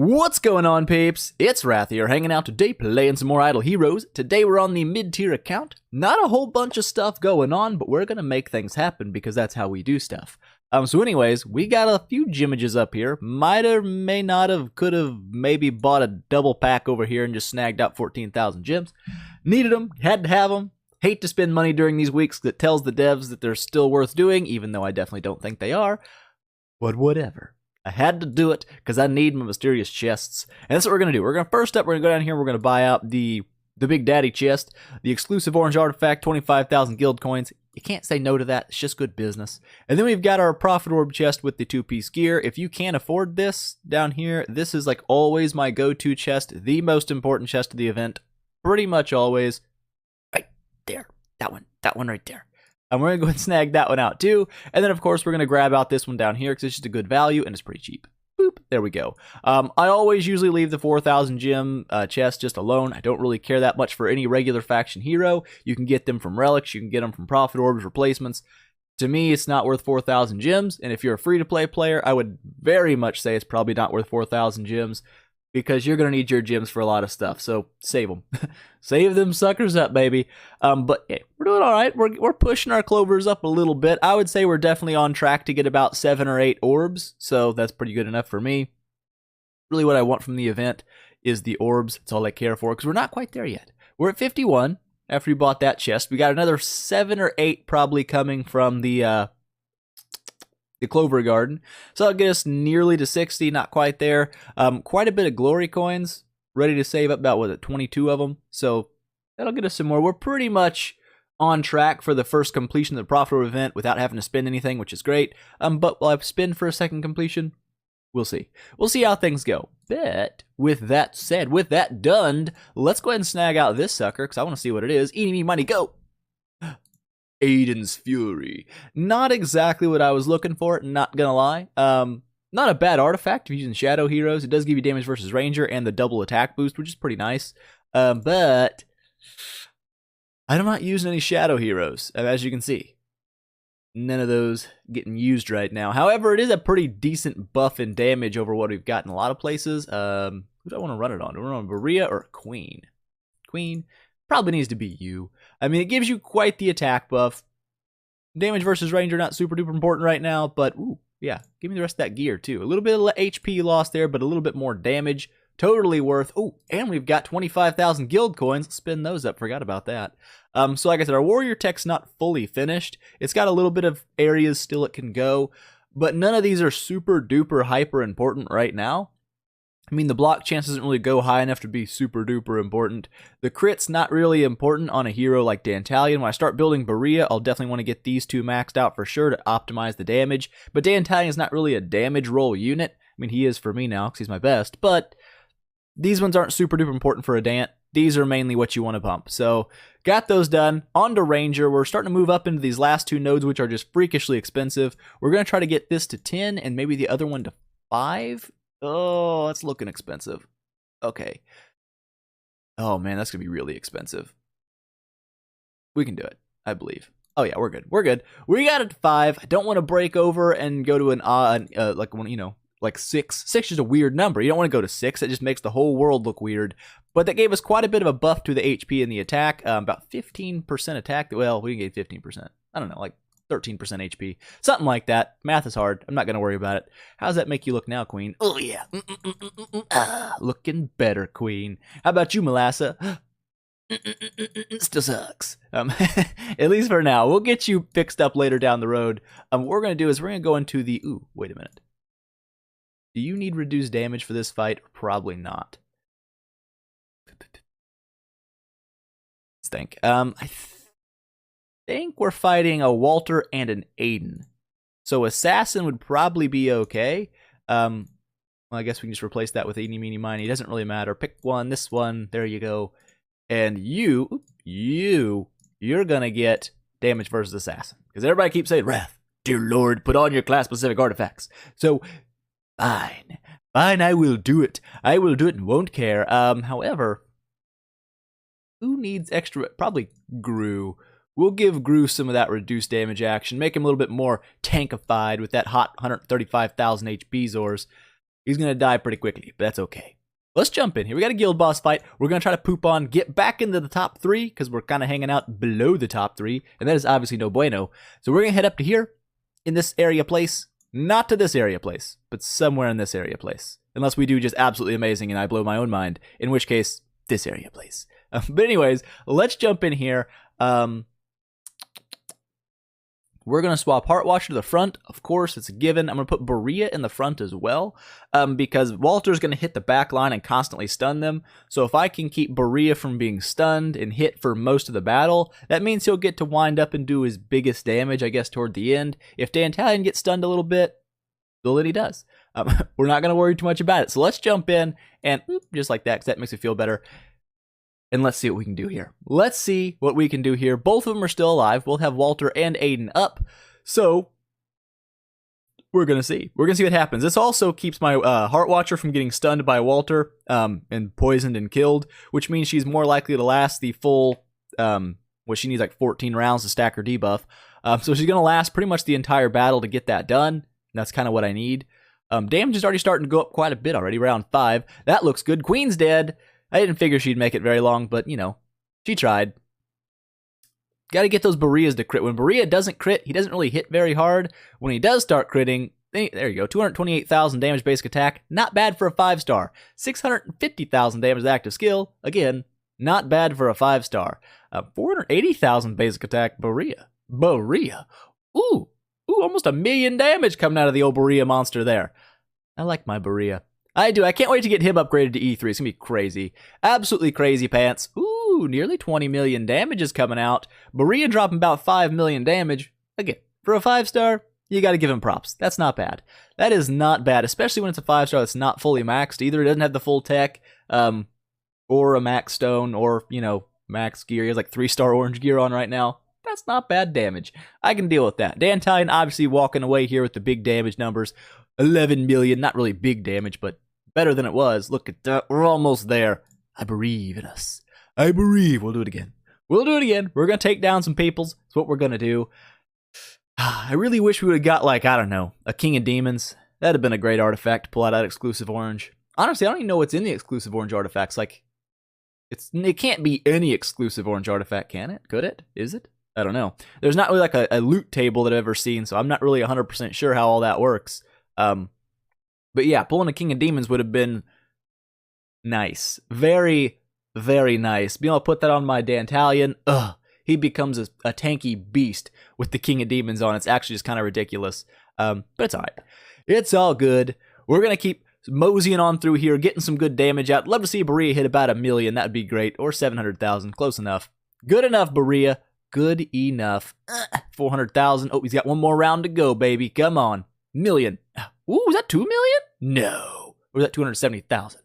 What's going on, peeps? It's Wrath here, hanging out today playing some more Idle Heroes. Today we're on the mid-tier account. Not a whole bunch of stuff going on, but we're gonna make things happen because that's how we do stuff. So anyways, we got a few gimages up here. Might or may not have, could have maybe bought a double pack over here and just snagged out 14,000 gems. Needed them, had to have them. Hate to spend money during these weeks that tells the devs that they're still worth doing, even though I definitely don't think they are. But whatever. I had to do it because I need my mysterious chests. And that's what we're going to do. We're going to first up, we're going to go down here, we're going to buy out the Big Daddy chest, the exclusive orange artifact, 25,000 guild coins. You can't say no to that. It's just good business. And then we've got our profit orb chest with the 2-piece gear. If you can't afford this down here, this is like always my go-to chest, the most important chest of the event. Pretty much always. Right there. That one right there. And we're going to go ahead and snag that one out too. And then, of course, we're going to grab out this one down here because it's just a good value and it's pretty cheap. Boop. There we go. I always usually leave the 4,000 gem chest just alone. I don't really care that much for any regular faction hero. You can get them from relics. You can get them from profit orbs, replacements. To me, it's not worth 4,000 gems. And if you're a free-to-play player, I would very much say it's probably not worth 4,000 gems. Because you're going to need your gems for a lot of stuff, so save them. Save them suckers up, baby. But hey, we're doing all right. We're pushing our clovers up a little bit. I would say we're definitely on track to get about 7 or 8 orbs, so that's pretty good enough for me. Really what I want from the event is the orbs. That's all I care for, because we're not quite there yet. We're at 51 after we bought that chest. We got another 7 or 8 probably coming from the Clover Garden. So that'll get us nearly to 60, not quite there. Quite a bit of glory coins, ready to save up about, what is it, 22 of them. So that'll get us some more. We're pretty much on track for the first completion of the profitable event without having to spend anything, which is great. But will I spend for a second completion? We'll see. We'll see how things go. But with that said, with that done, let's go ahead and snag out this sucker, because I want to see what it is. Eeny, meeny, miny, go! Aiden's Fury. Not exactly what I was looking for, not gonna lie. Not a bad artifact if you're using Shadow Heroes. It does give you damage versus Ranger and the double attack boost, which is pretty nice. But I'm not using any Shadow Heroes, as you can see. None of those getting used right now. However, it is a pretty decent buff in damage over what we've got in a lot of places. Who do I want to run it on? Do I run on Berea or Queen? Queen? Probably needs to be you. I mean, it gives you quite the attack buff. Damage versus Ranger, not super duper important right now, but ooh, yeah, give me the rest of that gear too. A little bit of HP lost there, but a little bit more damage. Totally worth. Oh, and we've got 25,000 guild coins. Let's spin those up. Forgot about that. So like I said, our warrior tech's not fully finished. It's got a little bit of areas still it can go, but none of these are super duper hyper important right now. I mean, the block chance doesn't really go high enough to be super duper important. The crit's not really important on a hero like Dantalion. When I start building Berea, I'll definitely want to get these two maxed out for sure to optimize the damage. But Dantalion's not really a damage roll unit. I mean, he is for me now because he's my best. But these ones aren't super duper important for a Dant. These are mainly what you want to pump. So, got those done. On to Ranger. We're starting to move up into these last two nodes, which are just freakishly expensive. We're going to try to get this to 10 and maybe the other one to 5. Oh, that's looking expensive. Okay. Oh, man, that's going to be really expensive. We can do it, I believe. Oh, yeah, we're good. We're good. We got it to 5. I don't want to break over and go to an, like, one, you know, like 6. 6 is a weird number. You don't want to go to 6. It just makes the whole world look weird. But that gave us quite a bit of a buff to the HP and the attack. About 15% attack. Well, we can get 15%. I don't know, like 13% HP. Something like that. Math is hard. I'm not going to worry about it. How does that make you look now, Queen? Oh, yeah. Looking better, Queen. How about you, Melassa? Still sucks. At least for now. We'll get you fixed up later down the road. What we're going to do is we're going to go into the... Ooh, wait a minute. Do you need reduced damage for this fight? Probably not. Let's think. I think we're fighting a Walter and an Aiden. So Assassin would probably be okay. Well, I guess we can just replace that with Eeny, Meeny, Miny. It doesn't really matter. Pick one, this one. There you go. And you're going to get damage versus Assassin. Because everybody keeps saying, Wrath, dear Lord, put on your class-specific artifacts. So, fine. Fine, I will do it. I will do it and won't care. However, who needs extra? Probably Gru. We'll give Gru some of that reduced damage action, make him a little bit more tankified with that hot 135,000 HP Zors. He's going to die pretty quickly, but that's okay. Let's jump in here. We got a guild boss fight. We're going to try to poop on, get back into the top 3, because we're kind of hanging out below the top 3, and that is obviously no bueno. So we're going to head up to here, in this area place. Not to this area place, but somewhere in this area place. Unless we do just absolutely amazing and I blow my own mind, in which case, this area place. But anyways, let's jump in here. We're going to swap Heart Watcher to the front. Of course, it's a given. I'm going to put Berea in the front as well, because Walter's going to hit the back line and constantly stun them. So if I can keep Berea from being stunned and hit for most of the battle, that means he'll get to wind up and do his biggest damage, I guess, toward the end. If Dantalion gets stunned a little bit, well, then he does. We're not going to worry too much about it. So let's jump in and just like that, because that makes me feel better. And let's see what we can do here. Let's see what we can do here. Both of them are still alive. We'll have Walter and Aiden up. So, we're going to see. We're going to see what happens. This also keeps my Heart Watcher from getting stunned by Walter and poisoned and killed, which means she's more likely to last the full, she needs like 14 rounds to stack her debuff. So she's going to last pretty much the entire battle to get that done. That's kind of what I need. Damage is already starting to go up quite a bit already, round 5. That looks good. Queen's dead. I didn't figure she'd make it very long, but, you know, she tried. Got to get those Bereas to crit. When Berea doesn't crit, he doesn't really hit very hard. When he does start critting, there you go, 228,000 damage basic attack. Not bad for a 5-star. 650,000 damage active skill. Again, not bad for a 5-star. 480,000 basic attack, Berea. Ooh, almost 1 million damage coming out of the old Berea monster there. I like my Berea. I do. I can't wait to get him upgraded to E3. It's going to be crazy. Absolutely crazy pants. Ooh, nearly 20 million damage is coming out. Berea dropping about 5 million damage. Again, for a 5-star, you got to give him props. That's not bad. That is not bad, especially when it's a 5-star that's not fully maxed. Either it doesn't have the full tech, or a max stone, or, you know, max gear. He has like 3-star orange gear on right now. That's not bad damage. I can deal with that. Dantalion obviously walking away here with the big damage numbers. 11 million, not really big damage, but better than it was. Look at that. We're almost there. I believe in us. I believe. We'll do it again. We'll do it again. We're going to take down some peoples. That's what we're going to do. I really wish we would have got, like, I don't know, a King of Demons. That'd have been a great artifact to pull out that exclusive orange. Honestly, I don't even know what's in the exclusive orange artifacts. Like, it can't be any exclusive orange artifact, can it? Could it? Is it? I don't know. There's not really like a loot table that I've ever seen, so I'm not really 100% sure how all that works. But yeah, pulling a King of Demons would have been nice. Very, very nice. Being able to put that on my Dantalion, he becomes a tanky beast with the King of Demons on. It's actually just kind of ridiculous. But it's alright. It's all good. We're going to keep moseying on through here, getting some good damage out. Love to see Berea hit about 1 million. That'd be great. Or 700,000. Close enough. Good enough, Berea. Good enough. 400,000. Oh, he's got one more round to go, baby. Come on. Million. Ooh, was that 2 million? No. Or was that 270,000?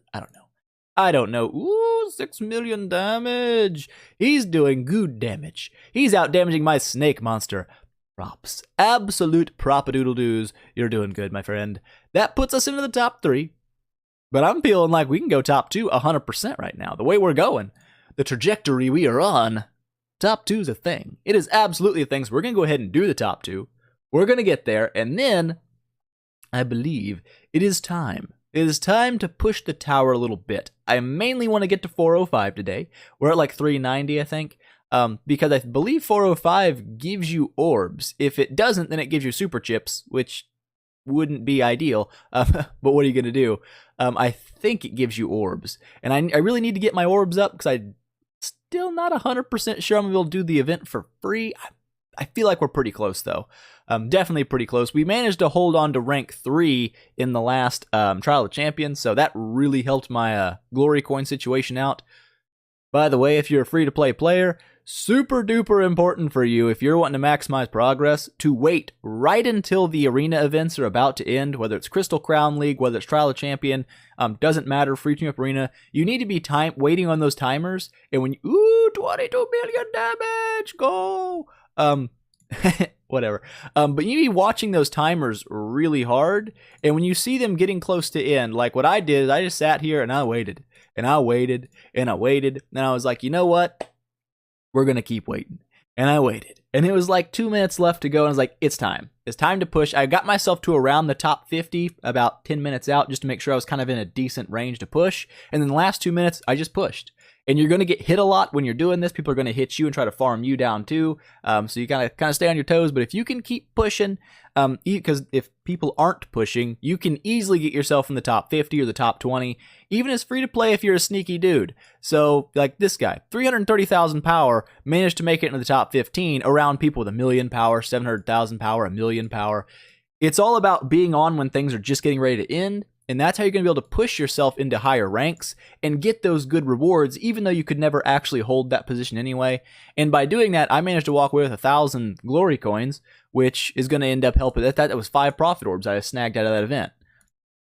I don't know. Ooh, 6 million damage. He's doing good damage. He's out damaging my snake monster. Props. Absolute prop-a-doodle-doos. You're doing good, my friend. That puts us into the top 3. But I'm feeling like we can go top 2 100% right now. The way we're going, the trajectory we are on, top 2's a thing. It is absolutely a thing, so we're going to go ahead and do the top 2. We're going to get there, and then I believe it is time. It is time to push the tower a little bit. I mainly want to get to 405 today. We're at like 390, I think, because I believe 405 gives you orbs. If it doesn't, then it gives you super chips, which wouldn't be ideal, but what are you going to do? I think it gives you orbs, and I really need to get my orbs up because I'm still not 100% sure I'm going to be able to do the event for free. I feel like we're pretty close, though. Definitely pretty close. We managed to hold on to rank 3 in the last Trial of Champions, so that really helped my glory coin situation out. By the way, if you're a free-to-play player, super duper important for you, if you're wanting to maximize progress, to wait right until the arena events are about to end, whether it's Crystal Crown League, whether it's Trial of Champion, doesn't matter, free team up arena. You need to be waiting on those timers, and when you, ooh, 22 million damage, go! Whatever. But you need to be watching those timers really hard, and when you see them getting close to end, like what I did, is I just sat here and I waited, and I waited, and I waited, and I was like, you know what? We're going to keep waiting. And I waited. And it was like 2 minutes left to go, and I was like, it's time. It's time to push. I got myself to around the top 50, about 10 minutes out, just to make sure I was kind of in a decent range to push. And then the last 2 minutes, I just pushed. And you're going to get hit a lot when you're doing this. People are going to hit you and try to farm you down too. So you kind of stay on your toes. But if you can keep pushing, because if people aren't pushing, you can easily get yourself in the top 50 or the top 20, even as free to play if you're a sneaky dude. So like this guy, 330,000 power, managed to make it into the top 15 around people with 1 million power, 700,000 power, 1 million power. It's all about being on when things are just getting ready to end. And that's how you're going to be able to push yourself into higher ranks and get those good rewards, even though you could never actually hold that position anyway. And by doing that, I managed to walk away with 1,000 glory coins, which is going to end up helping. That was 5 profit orbs I snagged out of that event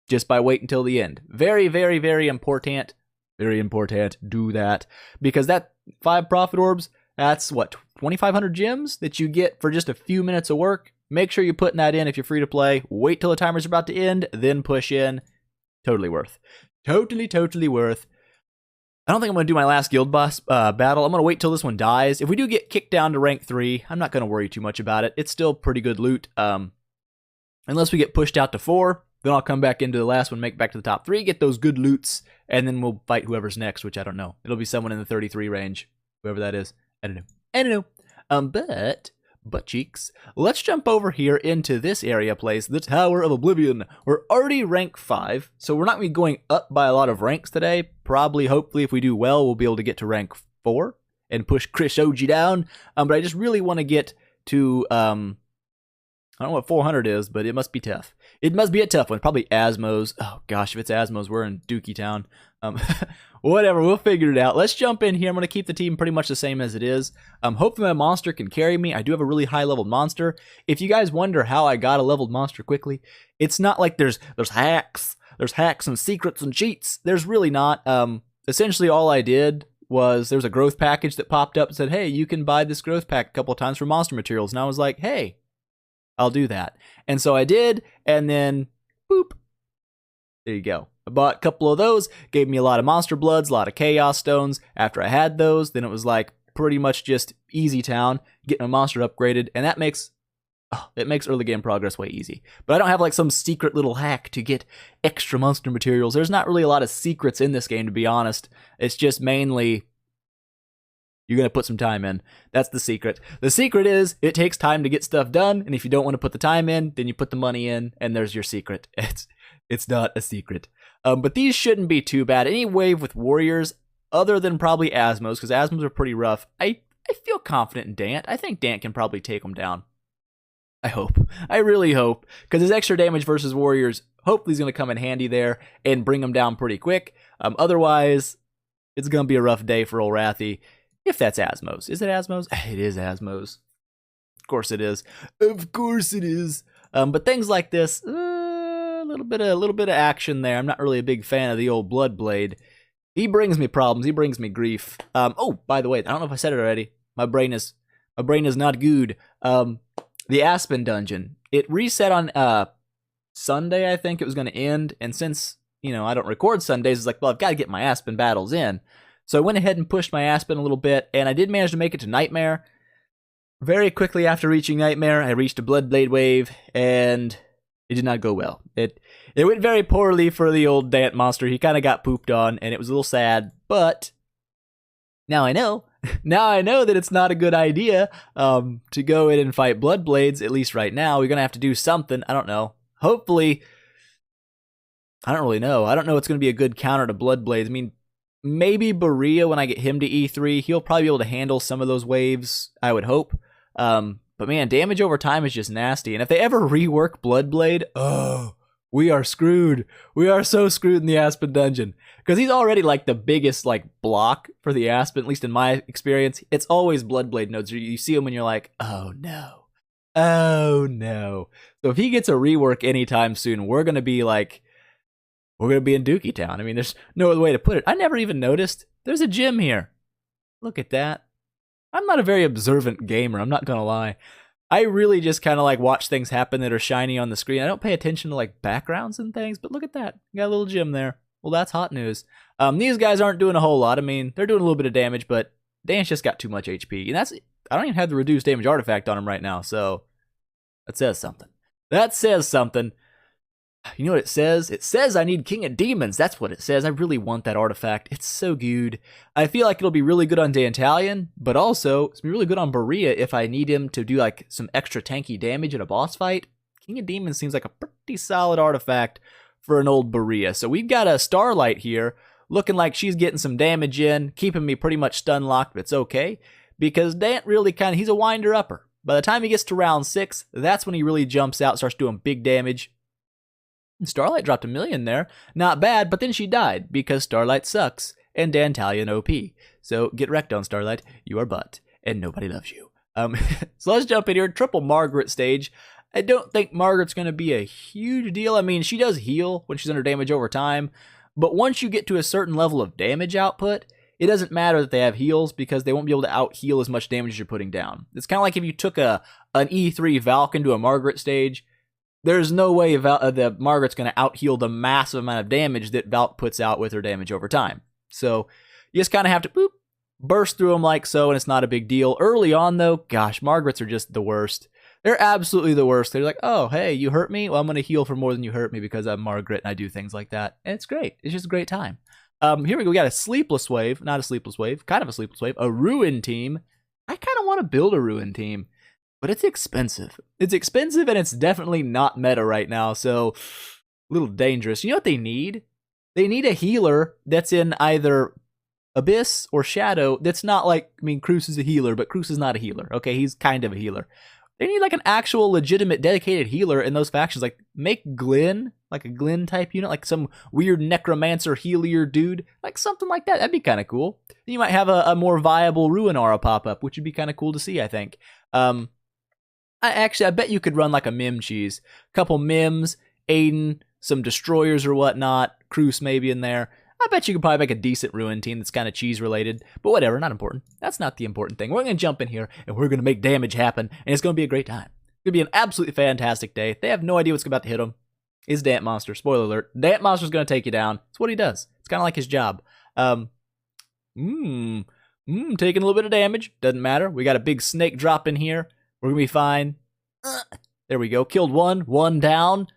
just by waiting until the end. Very, very, very important. Very important. Do that. Because that 5 profit orbs, that's what, 2,500 gems that you get for just a few minutes of work. Make sure you're putting that in if you're free to play. Wait till the timer's about to end, then push in. Totally worth. Totally worth. I don't think I'm going to do my last guild boss battle. I'm going to wait till this one dies. If we do get kicked down to rank 3, I'm not going to worry too much about it. It's still pretty good loot. Unless we get pushed out to 4, then I'll come back into the last one, make it back to the top 3, get those good loots, and then we'll fight whoever's next, which I don't know. It'll be someone in the 33 range, whoever that is. I don't know. Butt cheeks. Let's jump over here into this area place, the Tower of Oblivion. We're already rank 5, so we're not going to be going up by a lot of ranks today. Probably, hopefully, if we do well, we'll be able to get to rank 4 and push Chris OG down. But I just really want to get to, I don't know what 400 is, but it must be tough. It must be a tough one. Probably Asmos. Oh gosh, if it's Asmos, we're in Dookie Town. Whatever, we'll figure it out. Let's jump in here. I'm going to keep the team pretty much the same as it is. Hopefully my monster can carry me. I do have a really high leveled monster. If you guys wonder how I got a leveled monster quickly, it's not like there's hacks. There's hacks and secrets and cheats. There's really not. Essentially all I did was there's a growth package that popped up and said, hey, you can buy this growth pack a couple of times for monster materials. And I was like, hey, I'll do that. And so I did, and then boop. There you go. I bought a couple of those, gave me a lot of monster bloods, a lot of chaos stones. After I had those, then it was like pretty much just easy town, getting a monster upgraded, and that makes early game progress way easy. But I don't have like some secret little hack to get extra monster materials. There's not really a lot of secrets in this game, to be honest. It's just mainly you're going to put some time in. That's the secret. The secret is it takes time to get stuff done, and if you don't want to put the time in, then you put the money in, and there's your secret. It's not a secret. But these shouldn't be too bad. Any wave with warriors, other than probably Asmos, because Asmos are pretty rough, I feel confident in Dant. I think Dant can probably take them down. I hope. I really hope. Because his extra damage versus warriors hopefully is going to come in handy there and bring them down pretty quick. Otherwise, it's going to be a rough day for old Rathy. If that's Asmos. Is it Asmos? It is Asmos. Of course it is. Of course it is. But things like this, a little bit of action there. I'm not really a big fan of the old Bloodblade. He brings me problems. He brings me grief. Oh, by the way, I don't know if I said it already. My brain is not good. The Aspen dungeon. It reset on Sunday. I think it was going to end, and since I don't record Sundays, it's like, well, I've got to get my Aspen battles in. So I went ahead and pushed my Aspen a little bit, and I did manage to make it to Nightmare. Very quickly after reaching Nightmare, I reached a Bloodblade wave, and it did not go well. It went very poorly for the old Dant monster. He kind of got pooped on, and it was a little sad, but now I know. Now I know that it's not a good idea to go in and fight Bloodblades, at least right now. We're going to have to do something. I don't know. Hopefully, I don't really know. I don't know what's going to be a good counter to Bloodblades. I mean, maybe Berea, when I get him to E3, he'll probably be able to handle some of those waves, I would hope. But man, damage over time is just nasty. And if they ever rework Bloodblade, oh, we are screwed. We are so screwed in the Aspen dungeon. Because he's already like the biggest block for the Aspen, at least in my experience. It's always Bloodblade nodes. You see him and you're like, oh no. Oh no. So if he gets a rework anytime soon, we're going to be in Dookie Town. I mean, there's no other way to put it. I never even noticed there's a gym here. Look at that. I'm not a very observant gamer, I'm not gonna lie. I really just kind of watch things happen that are shiny on the screen. I don't pay attention to backgrounds and things, but look at that. Got a little gym there. Well, that's hot news. These guys aren't doing a whole lot. I mean, they're doing a little bit of damage, but Dan's just got too much HP. And I don't even have the reduced damage artifact on him right now, so that says something. That says something. You know what it says? It says I need King of Demons. That's what it says. I really want that artifact. It's so good. I feel like it'll be really good on Dantalion, but also it's really good on Berea if I need him to do like some extra tanky damage in a boss fight. King of Demons seems like a pretty solid artifact for an old Berea. So we've got a Starlight here, looking like she's getting some damage in, keeping me pretty much stun locked, but it's okay, because Dant really he's a winder-upper. By the time he gets to round 6, that's when he really jumps out, starts doing big damage. Starlight dropped 1 million there. Not bad, but then she died because Starlight sucks and Dantalion OP. So get wrecked on Starlight. You are butt and nobody loves you. So let's jump in here. Triple Margaret stage. I don't think Margaret's going to be a huge deal. I mean, she does heal when she's under damage over time. But once you get to a certain level of damage output, it doesn't matter that they have heals because they won't be able to out-heal as much damage as you're putting down. It's kind of like if you took an E3 Valk into a Margaret stage. There's no way that Margaret's going to out-heal the massive amount of damage that Valk puts out with her damage over time. So you just kind of have to burst through them like so, and it's not a big deal. Early on, though, gosh, Margarets are just the worst. They're absolutely the worst. They're like, oh, hey, you hurt me? Well, I'm going to heal for more than you hurt me because I'm Margaret and I do things like that. And it's great. It's just a great time. Here we go. We got a Sleepless Wave. Not a Sleepless Wave. Kind of a Sleepless Wave. A Ruin team. I kind of want to build a Ruin team. But it's expensive. It's expensive, and it's definitely not meta right now, so a little dangerous. You know what they need? They need a healer that's in either Abyss or Shadow that's not like, I mean, Cruz is a healer, but Cruz is not a healer, okay? He's kind of a healer. They need like an actual legitimate dedicated healer in those factions. Like, make Glenn, like a Glenn type unit, like some weird necromancer healer dude, like something like that. That'd be kind of cool. You might have a more viable Ruin aura pop up, which would be kind of cool to see, I think. I bet you could run like a Mim cheese. A couple Mims, Aiden, some Destroyers or whatnot, Cruz maybe in there. I bet you could probably make a decent Ruin team that's kind of cheese related. But whatever, not important. That's not the important thing. We're going to jump in here and we're going to make damage happen. And it's going to be a great time. It's going to be an absolutely fantastic day. They have no idea what's about to hit them. Is Dant Monster. Spoiler alert. Dant Monster's going to take you down. It's what he does. It's kind of like his job. Taking a little bit of damage. Doesn't matter. We got a big snake drop in here. We're going to be fine. There we go. Killed one down.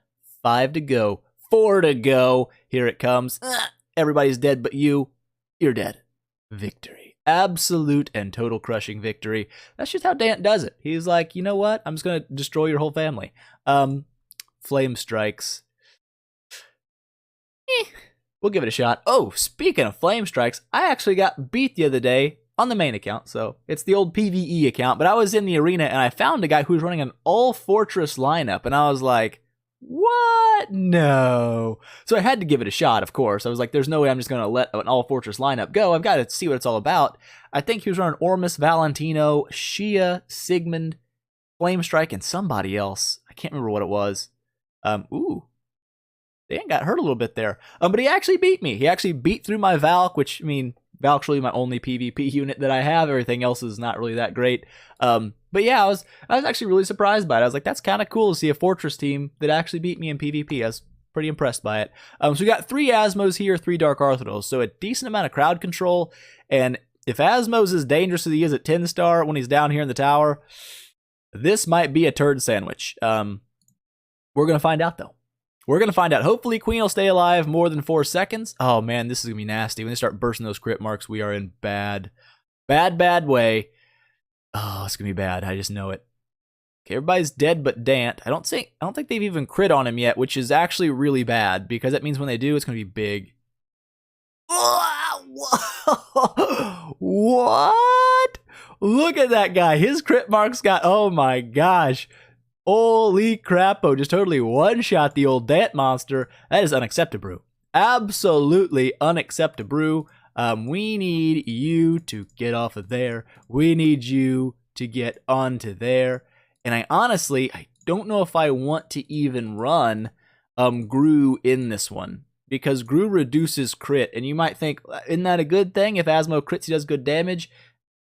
5 to go. 4 to go. Here it comes. Everybody's dead but you. You're dead. Victory. Absolute and total crushing victory. That's just how Dant does it. He's like, you know what? I'm just going to destroy your whole family. Flame strikes. We'll give it a shot. Oh, speaking of flame strikes, I actually got beat the other day on the main account, so it's the old PvE account, but I was in the arena and I found a guy who was running an all-fortress lineup, and I was like, what? No. So I had to give it a shot, of course. I was like, there's no way I'm just going to let an all-fortress lineup go. I've got to see what it's all about. I think he was running Ormus, Valentino, Shia, Sigmund, Flamestrike, and somebody else. I can't remember what it was. Dan got hurt a little bit there. But he actually beat me. He actually beat through my Valk, which, I mean, Valk's really my only PvP unit that I have. Everything else is not really that great. But yeah, I was actually really surprised by it. I was like, that's kind of cool to see a Fortress team that actually beat me in PvP. I was pretty impressed by it. So we got 3 Asmos here, 3 Dark Arsenals. So a decent amount of crowd control. And if Asmos is as dangerous as he is at 10-star when he's down here in the tower, this might be a turd sandwich. We're going to find out, though. We're going to find out. Hopefully, Queen will stay alive more than 4 seconds. Oh, man, this is going to be nasty. When they start bursting those crit marks, we are in bad way. Oh, it's going to be bad. I just know it. Okay, everybody's dead but Dant. I don't think they've even crit on him yet, which is actually really bad, because that means when they do, it's going to be big. What? Look at that guy. His crit marks got, oh my gosh. Holy crap-o, just totally one-shot the old Dant monster. That is unacceptable. Absolutely unacceptable. We need you to get off of there. We need you to get onto there. And I don't know if I want to even run Gru in this one, because Gru reduces crit. And you might think, isn't that a good thing? If Asmo crits, he does good damage.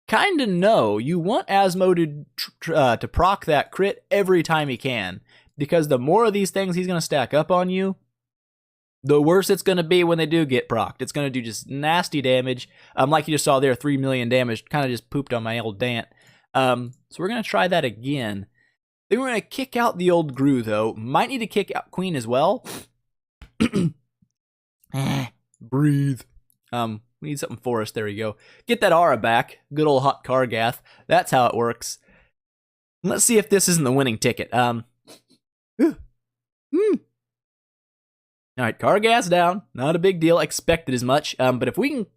Kinda no. You want Asmo to proc that crit every time he can, because the more of these things he's going to stack up on you, the worse it's going to be when they do get procced. It's going to do just nasty damage. Like you just saw there, 3 million damage, kind of just pooped on my old Dant. So we're going to try that again. Then we're going to kick out the old Gru, though. Might need to kick out Queen as well. Breathe. We need something for us. There we go. Get that aura back. Good old hot Kargath. That's how it works. Let's see if this isn't the winning ticket. All right, Kargath's down. Not a big deal. Expected as much. But if we can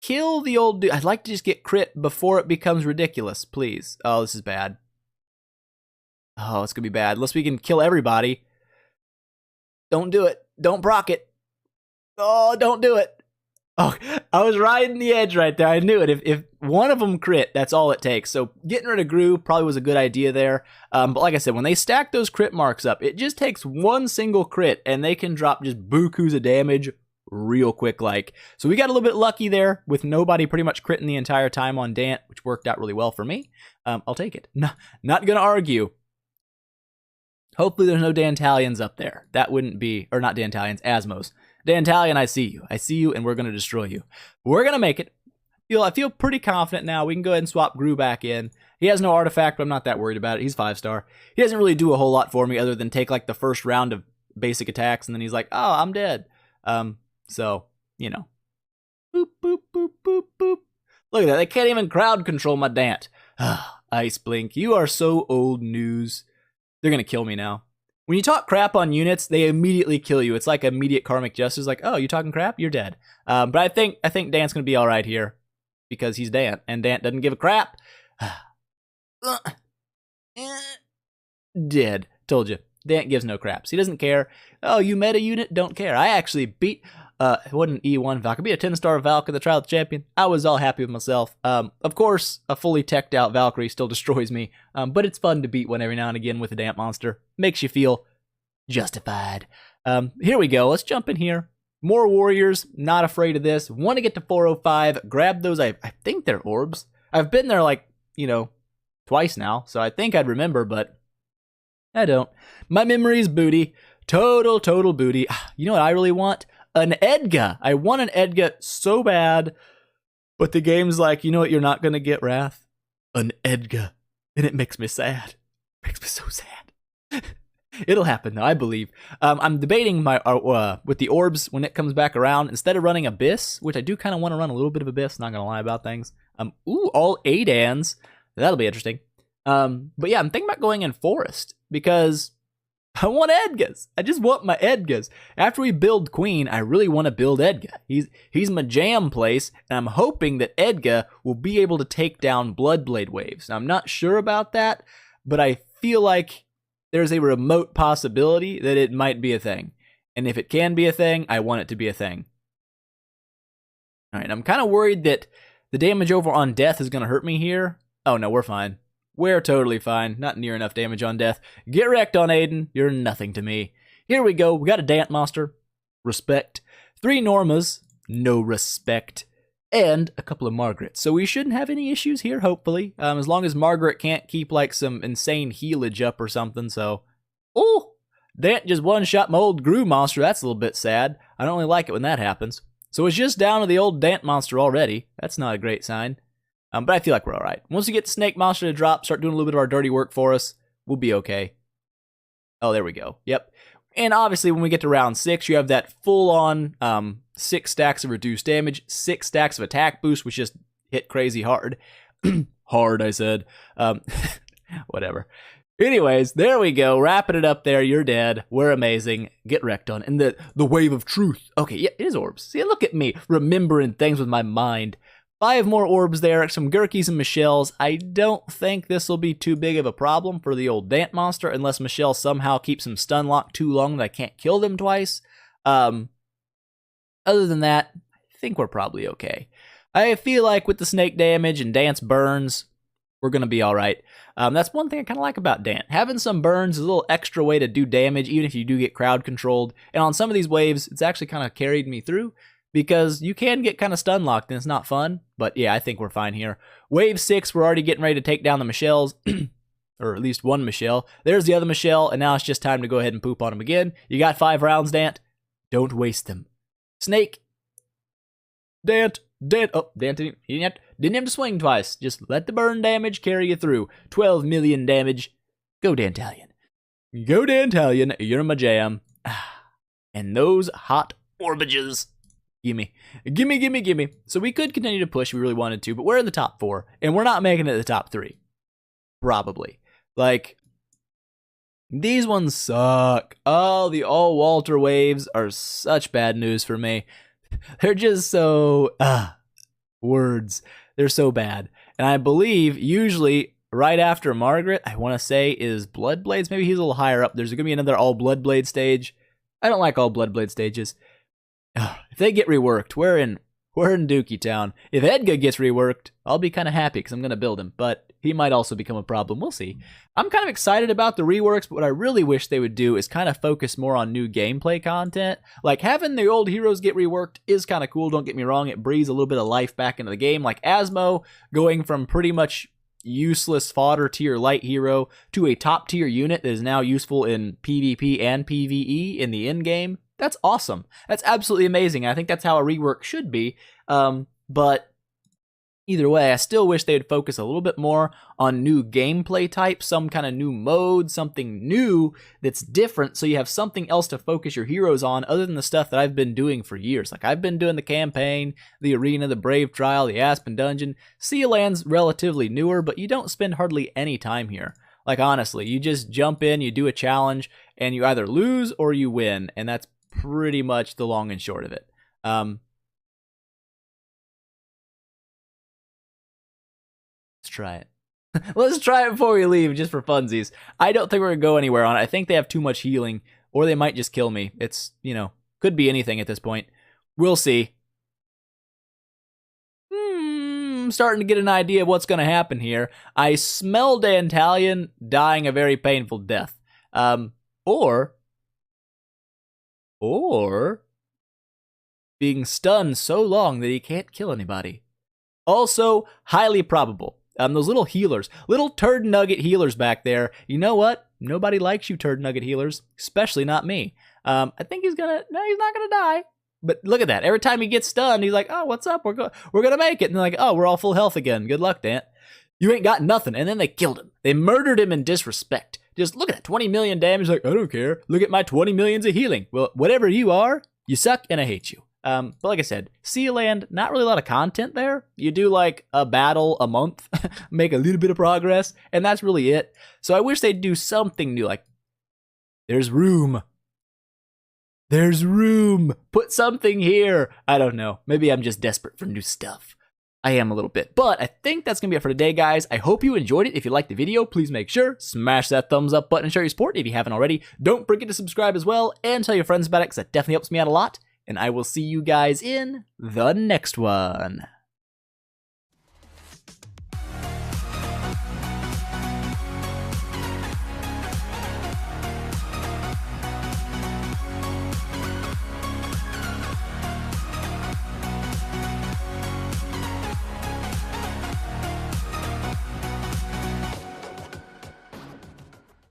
kill the old dude, I'd like to just get crit before it becomes ridiculous, please. Oh, this is bad. Oh, it's going to be bad. Unless we can kill everybody. Don't do it. Don't proc it. Oh, don't do it. Oh, I was riding the edge right there. I knew it. If one of them crit, that's all it takes. So getting rid of Gru probably was a good idea there. But like I said, when they stack those crit marks up, it just takes one single crit, and they can drop just bukus of damage real quick like. So we got a little bit lucky there with nobody pretty much critting the entire time on Dant, which worked out really well for me. I'll take it. Not going to argue. Hopefully there's no Dantalians up there. That wouldn't be, or not Dantalians, Asmos. Dantalion, I see you. I see you, and we're going to destroy you. We're going to make it. I feel pretty confident now. We can go ahead and swap Gru back in. He has no artifact, but I'm not that worried about it. He's 5-star. He doesn't really do a whole lot for me other than take like the first round of basic attacks, and then he's like, oh, I'm dead. So, you know. Boop, boop, boop, boop, boop. Look at that. They can't even crowd control my Dant. Ice Blink, you are so old news. They're going to kill me now. When you talk crap on units, they immediately kill you. It's like immediate karmic justice. Like, oh, you talking crap? You're dead. But I think Dant's going to be all right here because he's Dant, and Dant doesn't give a crap. Dead. Told you. Dant gives no craps. He doesn't care. Oh, you meta unit? Don't care. I actually beat... it wasn't an E1 Valk. I beat a 10-star Valk in the Trial of the Champion. I was all happy with myself. Of course, a fully teched out Valkyrie still destroys me, but it's fun to beat one every now and again with a Dant monster. Makes you feel justified. Here we go. Let's jump in here. More warriors. Not afraid of this. Want to get to 405. Grab those. I think they're orbs. I've been there like, twice now, so I think I'd remember, but I don't. My memory's booty. Total booty. You know what I really want? An Edga. I want an Edga so bad, but the game's like, you know what you're not going to get, Wrath? An Edga. And it makes me sad. It makes me so sad. It'll happen, though, I believe. I'm debating my with the orbs when it comes back around. Instead of running Abyss, which I do kind of want to run a little bit of Abyss, not going to lie about things. All Adans. That'll be interesting. But yeah, I'm thinking about going in Forest, because I want Edgas. I just want my Edgas. After we build Queen, I really want to build Edga. He's my jam place, and I'm hoping that Edga will be able to take down Bloodblade waves. Now, I'm not sure about that, but I feel like there's a remote possibility that it might be a thing. And if it can be a thing, I want it to be a thing. All right, I'm kind of worried that the damage over on Death is going to hurt me here. Oh, no, we're fine. We're totally fine. Not near enough damage on Death. Get wrecked on Aiden. You're nothing to me. Here we go. We got a Dant monster. Respect. 3 Normas. No respect. And a couple of Margarets. So we shouldn't have any issues here, hopefully. As long as Margaret can't keep like some insane healage up or something. So, oh, Dant just one-shot my old Gru monster. That's a little bit sad. I don't really like it when that happens. So it's just down to the old Dant monster already. That's not a great sign. But I feel like we're all right. Once we get the Snake Monster to drop, start doing a little bit of our dirty work for us, we'll be okay. Oh, there we go. Yep. And obviously, when we get to round 6, you have that full-on 6 stacks of reduced damage, 6 stacks of attack boost, which just hit crazy hard. Hard, I said. Whatever. Anyways, there we go. Wrapping it up there. You're dead. We're amazing. Get wrecked on. And the wave of truth. Okay, yeah, it is orbs. See, look at me remembering things with my mind. 5 more orbs there, some Gurkies and Michelles. I don't think this will be too big of a problem for the old Dant monster, unless Michelle somehow keeps him stun locked too long that I can't kill them twice. Other than that, I think we're probably okay. I feel like with the snake damage and Dant's burns, we're going to be all right. That's one thing I kind of like about Dant. Having some burns is a little extra way to do damage, even if you do get crowd controlled. And on some of these waves, it's actually kind of carried me through, because you can get kind of stun locked and it's not fun. But yeah, I think we're fine here. Wave 6, we're already getting ready to take down the Michelles. Or at least one Michelle. There's the other Michelle, and now it's just time to go ahead and poop on them again. You got 5 rounds, Dant. Don't waste them. Snake. Dant. Oh, Dant, he didn't Didn't have to swing twice. Just let the burn damage carry you through. 12 million damage. Go Dantalion. Go Dantalion. You're my jam. And those hot orbages. Gimme. Gimme, gimme, gimme. So we could continue to push if we really wanted to, but we're in the top 4, and we're not making it the top 3. Probably. Like, these ones suck. Oh, the all Walter waves are such bad news for me. They're just so, words. They're so bad. And I believe usually right after Margaret, I want to say, is Bloodblades. Maybe he's a little higher up. There's going to be another all Bloodblade stage. I don't like all Bloodblade stages. If they get reworked, we're in Dookie Town. If Edgar gets reworked, I'll be kind of happy because I'm going to build him, but he might also become a problem. We'll see. I'm kind of excited about the reworks, but what I really wish they would do is kind of focus more on new gameplay content. Like, having the old heroes get reworked is kind of cool, don't get me wrong. It breathes a little bit of life back into the game. Like Asmo going from pretty much useless fodder tier light hero to a top tier unit that is now useful in PvP and PvE in the end game. That's awesome. That's absolutely amazing. I think that's how a rework should be. But either way, I still wish they'd focus a little bit more on new gameplay types, some kind of new mode, something new that's different, so you have something else to focus your heroes on other than the stuff that I've been doing for years. Like, I've been doing the campaign, the arena, the Brave Trial, the Aspen Dungeon. Sea Land's relatively newer, but you don't spend hardly any time here. Like, honestly, you just jump in, you do a challenge, and you either lose or you win, and that's pretty much the long and short of it. Let's try it. Let's try it before we leave, just for funsies. I don't think we're going to go anywhere on it. I think they have too much healing, or they might just kill me. It's, could be anything at this point. We'll see. I'm starting to get an idea of what's going to happen here. I smell Dantalion dying a very painful death. Or being stunned so long that he can't kill anybody. Also, highly probable. Those little healers, little turd nugget healers back there. You know what? Nobody likes you turd nugget healers, especially not me. I think he's not gonna die. But look at that. Every time he gets stunned, he's like, "Oh, what's up? We're gonna make it." And they're like, "Oh, we're all full health again. Good luck, Dant. You ain't got nothing." And then they killed him. They murdered him in disrespect. Just look at that, 20 million damage. Like, I don't care. Look at my 20 millions of healing. Well, whatever you are, you suck and I hate you. But like I said, Sea Land, not really a lot of content there. You do like a battle a month, make a little bit of progress, and that's really it. So I wish they'd do something new. Like, there's room. There's room. Put something here. I don't know. Maybe I'm just desperate for new stuff. I am a little bit. But I think that's going to be it for today, guys. I hope you enjoyed it. If you liked the video, please make sure, smash that thumbs up button and show your support if you haven't already. Don't forget to subscribe as well and tell your friends about it because that definitely helps me out a lot. And I will see you guys in the next one.